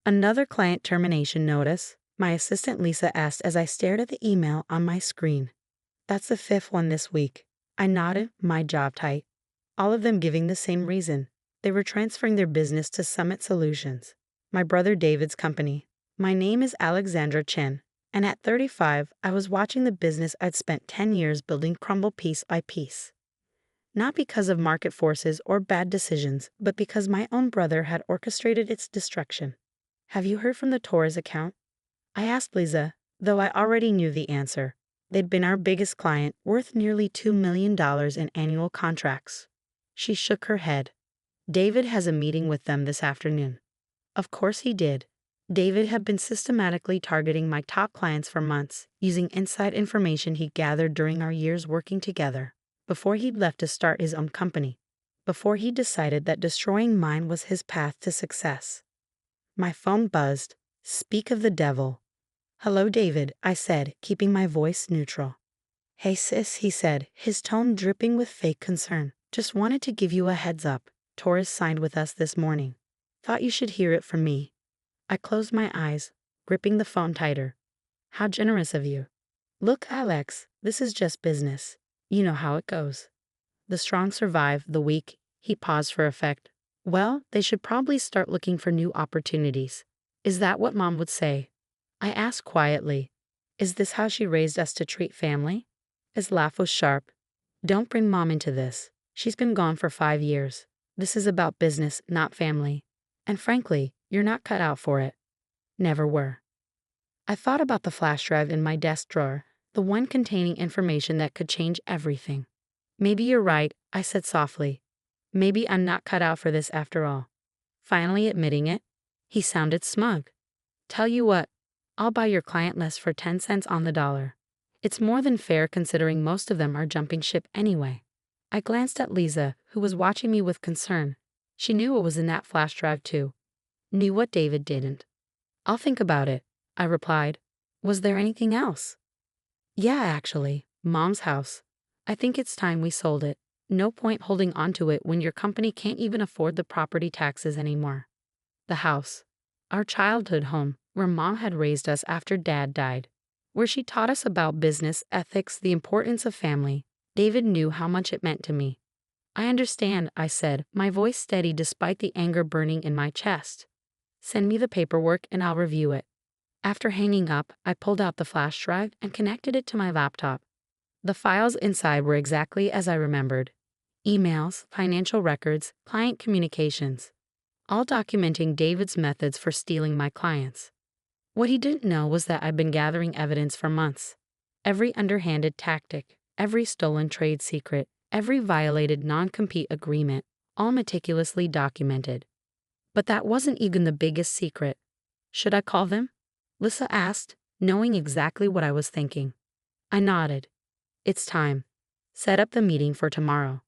Another client termination notice, my assistant Lisa asked as I stared at the email on my screen. That's the fifth one this week. I nodded, my jaw tight. All of them giving the same reason. They were transferring their business to Summit Solutions, my brother David's company. My name is Alexandra Chen, and at 35, I was watching the business I'd spent 10 years building crumble piece by piece. Not because of market forces or bad decisions, but because my own brother had orchestrated its destruction. Have you heard from the Torres account? I asked Lisa, though I already knew the answer. They'd been our biggest client, worth nearly $2 million in annual contracts. She shook her head. David has a meeting with them this afternoon. Of course he did. David had been systematically targeting my top clients for months, using inside information he gathered during our years working together, before he'd left to start his own company, before he decided that destroying mine was his path to success. My phone buzzed. Speak of the devil. Hello, David, I said, keeping my voice neutral. Hey, sis, he said, his tone dripping with fake concern. Just wanted to give you a heads up. Torres signed with us this morning. Thought you should hear it from me. I closed my eyes, gripping the phone tighter. How generous of you. Look, Alex, this is just business. You know how it goes. The strong survive, the weak. He paused for effect. Well, they should probably start looking for new opportunities. Is that what Mom would say? I asked quietly. Is this how she raised us to treat family? His laugh was sharp. Don't bring Mom into this. She's been gone for 5 years. This is about business, not family. And frankly, you're not cut out for it. Never were. I thought about the flash drive in my desk drawer, the one containing information that could change everything. Maybe you're right, I said softly. Maybe I'm not cut out for this after all. Finally admitting it, he sounded smug. Tell you what, I'll buy your client list for 10 cents on the dollar. It's more than fair considering most of them are jumping ship anyway. I glanced at Lisa, who was watching me with concern. She knew what was in that flash drive too. Knew what David didn't. I'll think about it, I replied. Was there anything else? Yeah, actually, Mom's house. I think it's time we sold it. No point holding onto it when your company can't even afford the property taxes anymore. The house. Our childhood home, where Mom had raised us after Dad died. Where she taught us about business, ethics, the importance of family. David knew how much it meant to me. I understand, I said, my voice steady despite the anger burning in my chest. Send me the paperwork and I'll review it. After hanging up, I pulled out the flash drive and connected it to my laptop. The files inside were exactly as I remembered. Emails, financial records, client communications, all documenting David's methods for stealing my clients. What he didn't know was that I'd been gathering evidence for months. Every underhanded tactic, every stolen trade secret, every violated non-compete agreement, all meticulously documented. But that wasn't even the biggest secret. Should I call them? Lisa asked, knowing exactly what I was thinking. I nodded. It's time. Set up the meeting for tomorrow.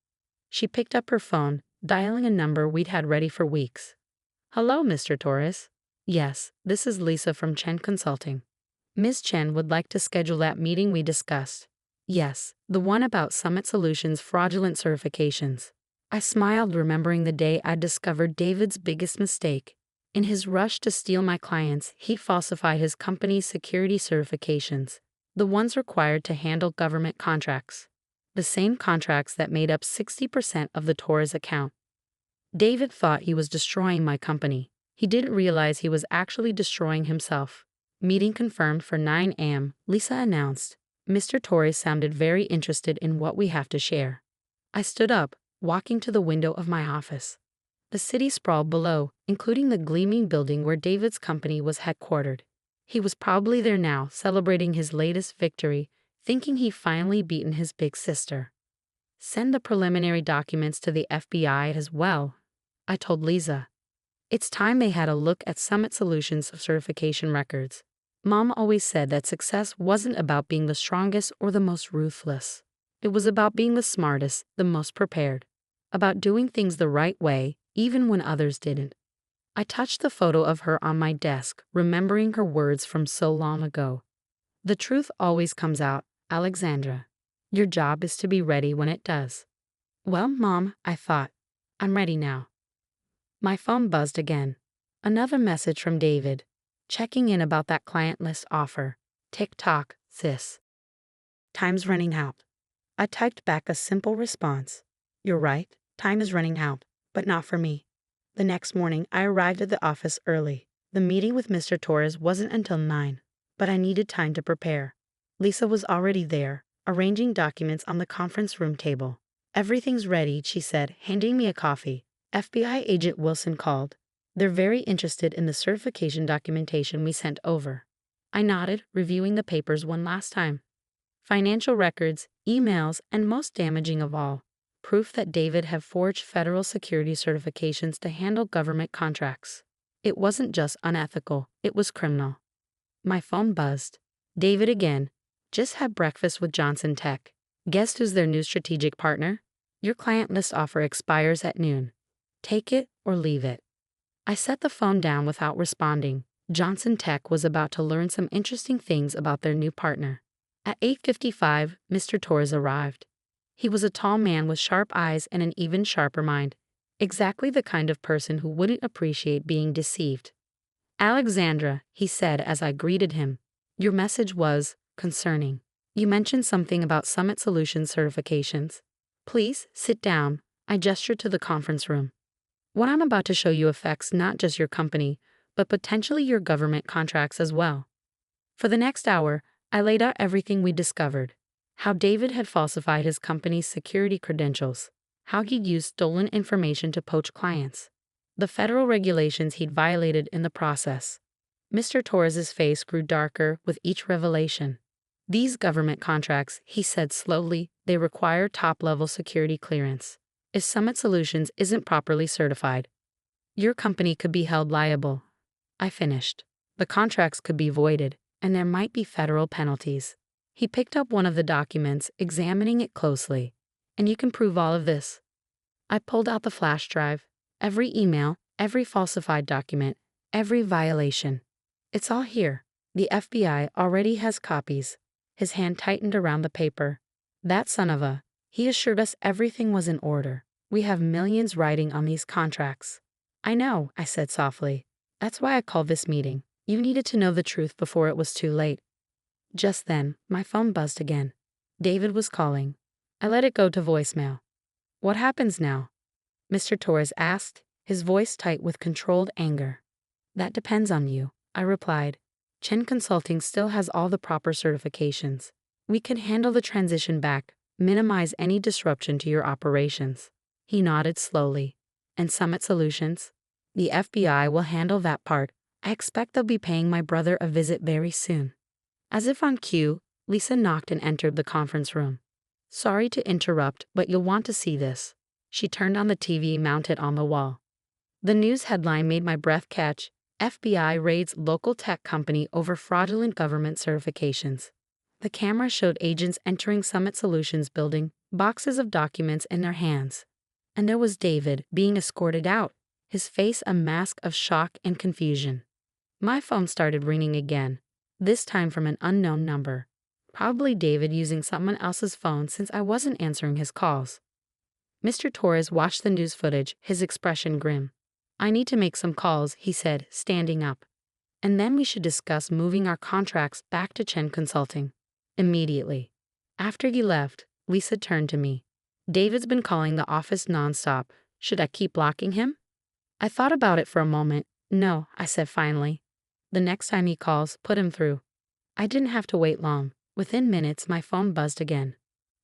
She picked up her phone, dialing a number we'd had ready for weeks. Hello, Mr. Torres. Yes, this is Lisa from Chen Consulting. Ms. Chen would like to schedule that meeting we discussed. Yes, the one about Summit Solutions' fraudulent certifications. I smiled, remembering the day I discovered David's biggest mistake. In his rush to steal my clients, he falsified his company's security certifications, the ones required to handle government contracts. The same contracts that made up 60% of the Torres account. David thought he was destroying my company. He didn't realize he was actually destroying himself. Meeting confirmed for 9 a.m., Lisa announced. Mr. Torres sounded very interested in what we have to share. I stood up, walking to the window of my office. The city sprawled below, including the gleaming building where David's company was headquartered. He was probably there now, celebrating his latest victory, thinking he'd finally beaten his big sister. Send the preliminary documents to the FBI as well, I told Lisa. It's time they had a look at Summit Solutions' certification records. Mom always said that success wasn't about being the strongest or the most ruthless. It was about being the smartest, the most prepared. About doing things the right way, even when others didn't. I touched the photo of her on my desk, remembering her words from so long ago. The truth always comes out, Alexandra. Your job is to be ready when it does. Well, Mom, I thought. I'm ready now. My phone buzzed again. Another message from David, checking in about that client list offer. Tick-tock, sis. Time's running out. I typed back a simple response. You're right, time is running out, but not for me. The next morning, I arrived at the office early. The meeting with Mr. Torres wasn't until 9, but I needed time to prepare. Lisa was already there, arranging documents on the conference room table. Everything's ready, she said, handing me a coffee. FBI agent Wilson called. They're very interested in the certification documentation we sent over. I nodded, reviewing the papers one last time. Financial records, emails, and most damaging of all, proof that David had forged federal security certifications to handle government contracts. It wasn't just unethical, it was criminal. My phone buzzed. David again. Just had breakfast with Johnson Tech. Guess who's their new strategic partner? Your client list offer expires at noon. Take it or leave it. I set the phone down without responding. Johnson Tech was about to learn some interesting things about their new partner. At 8:55, Mr. Torres arrived. He was a tall man with sharp eyes and an even sharper mind. Exactly the kind of person who wouldn't appreciate being deceived. Alexandra, he said as I greeted him, your message was concerning. You mentioned something about Summit Solutions certifications. Please sit down. I gestured to the conference room. What I'm about to show you affects not just your company, but potentially your government contracts as well. For the next hour, I laid out everything we discovered. How David had falsified his company's security credentials. How he'd used stolen information to poach clients. The federal regulations he'd violated in the process. Mr. Torres's face grew darker with each revelation. These government contracts, he said slowly, they require top-level security clearance. If Summit Solutions isn't properly certified, your company could be held liable. I finished. The contracts could be voided, and there might be federal penalties. He picked up one of the documents, examining it closely. And you can prove all of this. I pulled out the flash drive. Every email, every falsified document, every violation. It's all here. The FBI already has copies. His hand tightened around the paper. That son of a... He assured us everything was in order. We have millions riding on these contracts. I know, I said softly. That's why I called this meeting. You needed to know the truth before it was too late. Just then, my phone buzzed again. David was calling. I let it go to voicemail. What happens now? Mr. Torres asked, his voice tight with controlled anger. That depends on you, I replied. Chen Consulting still has all the proper certifications. We can handle the transition back, minimize any disruption to your operations. He nodded slowly. And Summit Solutions? The FBI will handle that part. I expect they'll be paying my brother a visit very soon. As if on cue, Lisa knocked and entered the conference room. Sorry to interrupt, but you'll want to see this. She turned on the TV mounted on the wall. The news headline made my breath catch. FBI raids local tech company over fraudulent government certifications. The camera showed agents entering Summit Solutions building, boxes of documents in their hands. And there was David being escorted out, his face a mask of shock and confusion. My phone started ringing again, this time from an unknown number. Probably David using someone else's phone since I wasn't answering his calls. Mr. Torres watched the news footage, his expression grim. I need to make some calls, he said, standing up. And then we should discuss moving our contracts back to Chen Consulting. Immediately. After he left, Lisa turned to me. David's been calling the office nonstop. Should I keep blocking him? I thought about it for a moment. No, I said finally. The next time he calls, put him through. I didn't have to wait long. Within minutes, my phone buzzed again.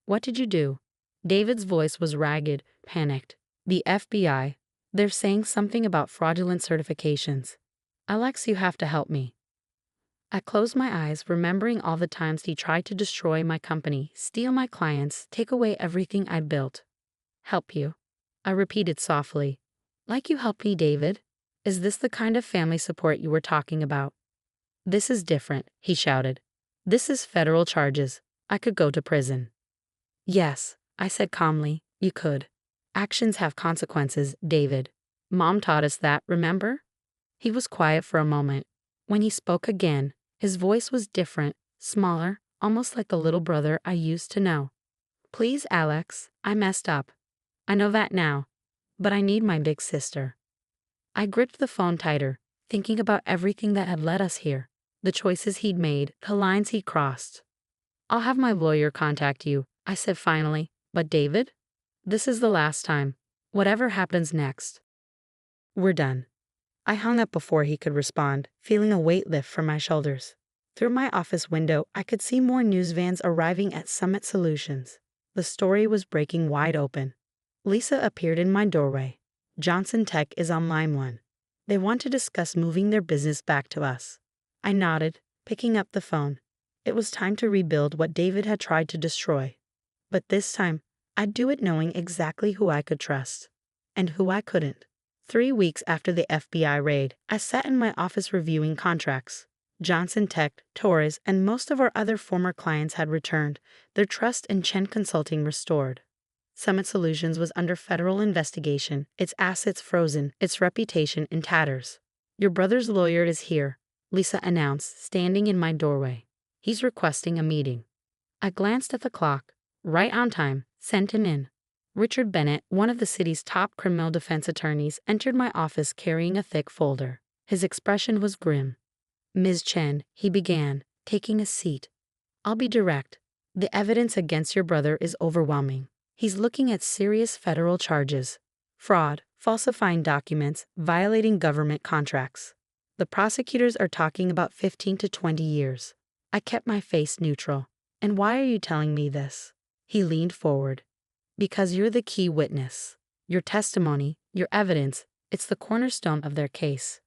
What did you do? David's voice was ragged, panicked. The FBI. They're saying something about fraudulent certifications. Alex, you have to help me. I closed my eyes, remembering all the times he tried to destroy my company, steal my clients, take away everything I'd built. Help you? I repeated softly. Like you helped me, David? Is this the kind of family support you were talking about? This is different, he shouted. This is federal charges. I could go to prison. Yes, I said calmly, you could. Actions have consequences, David. Mom taught us that, remember? He was quiet for a moment. When he spoke again, his voice was different, smaller, almost like the little brother I used to know. Please, Alex, I messed up. I know that now, but I need my big sister. I gripped the phone tighter. thinking about everything that had led us here, the choices he'd made, the lines he crossed. I'll have my lawyer contact you, I said finally. But David? This is the last time. Whatever happens next. We're done. I hung up before he could respond, feeling a weight lift from my shoulders. Through my office window, I could see more news vans arriving at Summit Solutions. The story was breaking wide open. Lisa appeared in my doorway. Johnson Tech is on line 1. They want to discuss moving their business back to us. I nodded, picking up the phone. It was time to rebuild what David had tried to destroy. But this time, I'd do it knowing exactly who I could trust. And who I couldn't. 3 weeks after the FBI raid, I sat in my office reviewing contracts. Johnson Tech, Torres, and most of our other former clients had returned, their trust in Chen Consulting restored. Summit Solutions was under federal investigation, its assets frozen, its reputation in tatters. Your brother's lawyer is here, Lisa announced, standing in my doorway. He's requesting a meeting. I glanced at the clock. Right on time, sent him in. Richard Bennett, one of the city's top criminal defense attorneys, entered my office carrying a thick folder. His expression was grim. Ms. Chen, he began, taking a seat. I'll be direct. The evidence against your brother is overwhelming. He's looking at serious federal charges. Fraud, falsifying documents, violating government contracts. The prosecutors are talking about 15 to 20 years. I kept my face neutral. And why are you telling me this? He leaned forward. Because you're the key witness. Your testimony, your evidence, it's the cornerstone of their case.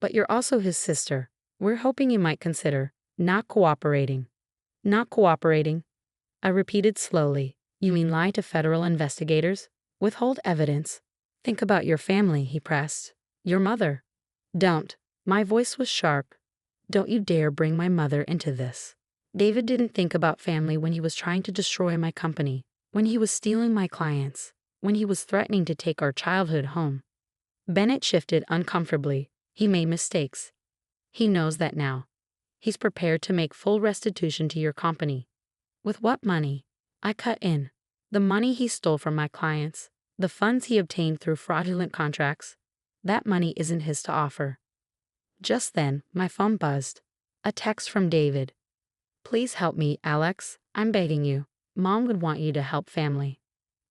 But you're also his sister. We're hoping you might consider not cooperating. Not cooperating? I repeated slowly. You mean lie to federal investigators? Withhold evidence? Think about your family, he pressed. Your mother. Don't. My voice was sharp. Don't you dare bring my mother into this. David didn't think about family when he was trying to destroy my company, when he was stealing my clients, when he was threatening to take our childhood home. Bennett shifted uncomfortably. He made mistakes. He knows that now. He's prepared to make full restitution to your company. With what money? I cut in. The money he stole from my clients, the funds he obtained through fraudulent contracts, that money isn't his to offer. Just then, my phone buzzed. A text from David. Please help me, Alex. I'm begging you. Mom would want you to help family.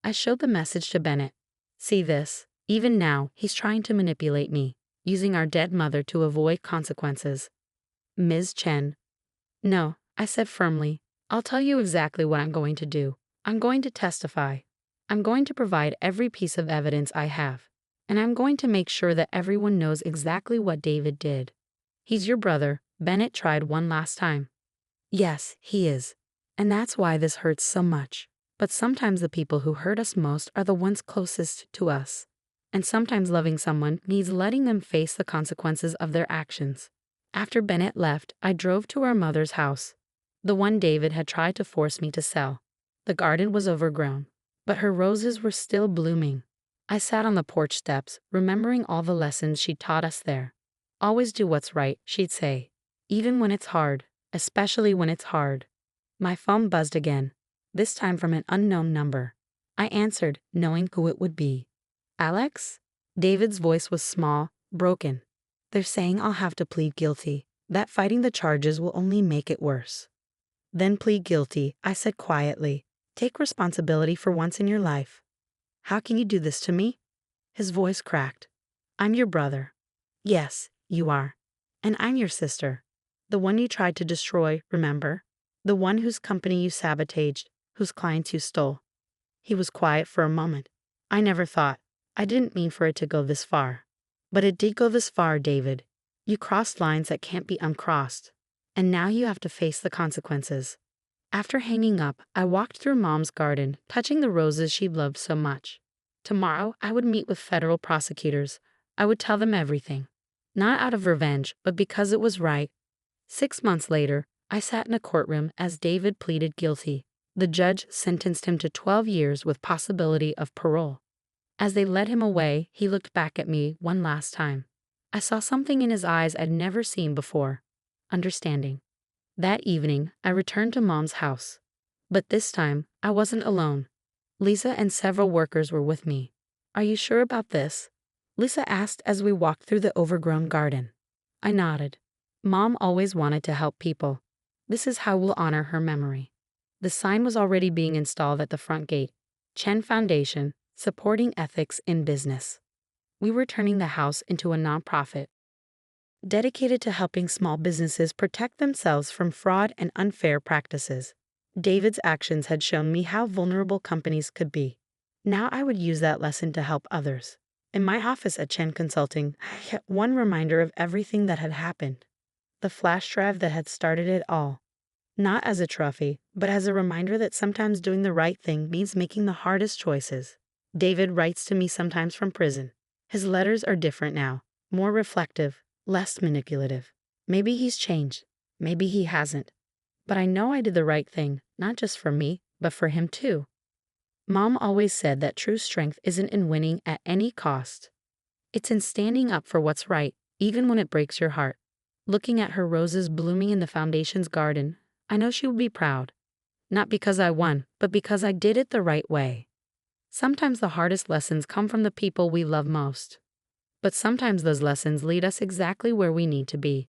I showed the message to Bennett. See this? Even now, he's trying to manipulate me, using our dead mother to avoid consequences. Ms. Chen. No, I said firmly. I'll tell you exactly what I'm going to do. I'm going to testify. I'm going to provide every piece of evidence I have. And I'm going to make sure that everyone knows exactly what David did. He's your brother. Bennett tried one last time. Yes, he is. And that's why this hurts so much. But sometimes the people who hurt us most are the ones closest to us. And sometimes loving someone means letting them face the consequences of their actions. After Bennett left, I drove to our mother's house, the one David had tried to force me to sell. The garden was overgrown, but her roses were still blooming. I sat on the porch steps, remembering all the lessons she'd taught us there. Always do what's right, she'd say. Even when it's hard, especially when it's hard. My phone buzzed again, this time from an unknown number. I answered, knowing who it would be. Alex? David's voice was small, broken. They're saying I'll have to plead guilty, that fighting the charges will only make it worse. Then plead guilty, I said quietly. Take responsibility for once in your life. How can you do this to me? His voice cracked. I'm your brother. Yes, you are. And I'm your sister. The one you tried to destroy, remember? The one whose company you sabotaged, whose clients you stole. He was quiet for a moment. I never thought. I didn't mean for it to go this far. But it did go this far, David. You crossed lines that can't be uncrossed. And now you have to face the consequences. After hanging up, I walked through Mom's garden, touching the roses she loved so much. Tomorrow, I would meet with federal prosecutors. I would tell them everything. Not out of revenge, but because it was right. 6 months later, I sat in a courtroom as David pleaded guilty. The judge sentenced him to 12 years with possibility of parole. As they led him away, he looked back at me one last time. I saw something in his eyes I'd never seen before. Understanding. That evening, I returned to Mom's house. But this time, I wasn't alone. Lisa and several workers were with me. Are you sure about this? Lisa asked as we walked through the overgrown garden. I nodded. Mom always wanted to help people. This is how we'll honor her memory. The sign was already being installed at the front gate. Chen Foundation, supporting ethics in business. We were turning the house into a nonprofit, dedicated to helping small businesses protect themselves from fraud and unfair practices. David's actions had shown me how vulnerable companies could be. Now I would use that lesson to help others. In my office at Chen Consulting, I kept one reminder of everything that had happened. The flash drive that had started it all. Not as a trophy, but as a reminder that sometimes doing the right thing means making the hardest choices. David writes to me sometimes from prison. His letters are different now, more reflective, less manipulative. Maybe he's changed. Maybe he hasn't. But I know I did the right thing, not just for me, but for him too. Mom always said that true strength isn't in winning at any cost. It's in standing up for what's right, even when it breaks your heart. Looking at her roses blooming in the foundation's garden, I know she would be proud. Not because I won, but because I did it the right way. Sometimes the hardest lessons come from the people we love most. But sometimes those lessons lead us exactly where we need to be.